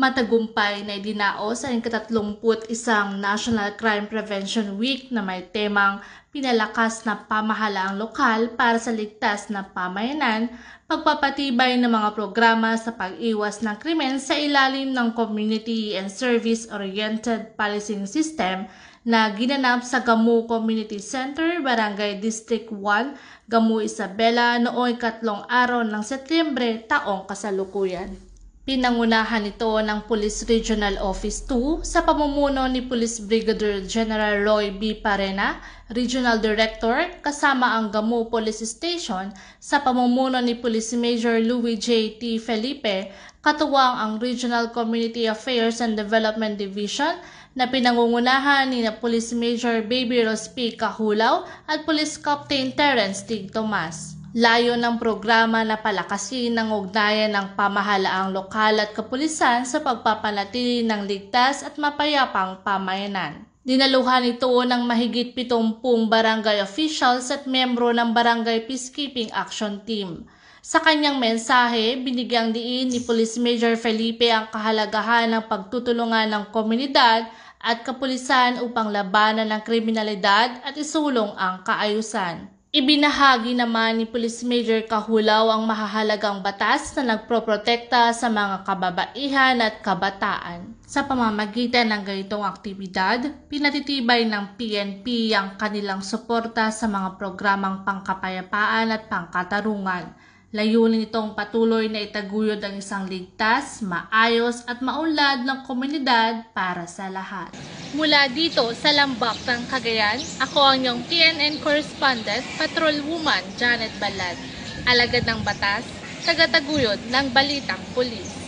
Matagumpay na idinaos ang ika-31 National Crime Prevention Week na may temang pinalakas na pamahalaang lokal para sa ligtas na pamayanan, pagpapatibay ng mga programa sa pag-iwas ng krimen sa ilalim ng Community and Service-Oriented Policing System na ginanap sa Gamu Community Center, Barangay District 1, Gamu Isabela noong ikatlong araw ng Setyembre taong kasalukuyan. Pinangunahan ito ng Police Regional Office 2 sa pamumuno ni Police Brigadier General Roy B. Parena, Regional Director, kasama ang Gamu Police Station sa pamumuno ni Police Major Louis J. T. Felipe, katuwang ang Regional Community Affairs and Development Division na pinangungunahan ni Police Major Baby Rose P. Kahulaw at Police Captain Terence Tig Tomas. Layo ng programa na palakasin ang ugnayan ng pamahalaang lokal at kapulisan sa pagpapanatili ng ligtas at mapayapang pamayanan. Dinaluhan ito ng mahigit 70 barangay officials at membro ng Barangay Peacekeeping Action Team. Sa kanyang mensahe, binigyang diin ni Police Major Felipe ang kahalagahan ng pagtutulungan ng komunidad at kapulisan upang labanan ng kriminalidad at isulong ang kaayusan. Ibinahagi naman ni Police Major Kahulaw ang mahahalagang batas na nagproprotekta sa mga kababaihan at kabataan. Sa pamamagitan ng ganitong aktibidad, pinatitibay ng PNP ang kanilang suporta sa mga programang pangkapayapaan at pangkatarungan. Layunin nitong patuloy na itaguyod ang isang ligtas, maayos at maunlad ng komunidad para sa lahat. Mula dito sa Lambak ng Cagayan, ako ang iyong PNN correspondent, Patrolwoman Janet Balad. Alagad ng batas, tagataguyod ng Balitang Pulis.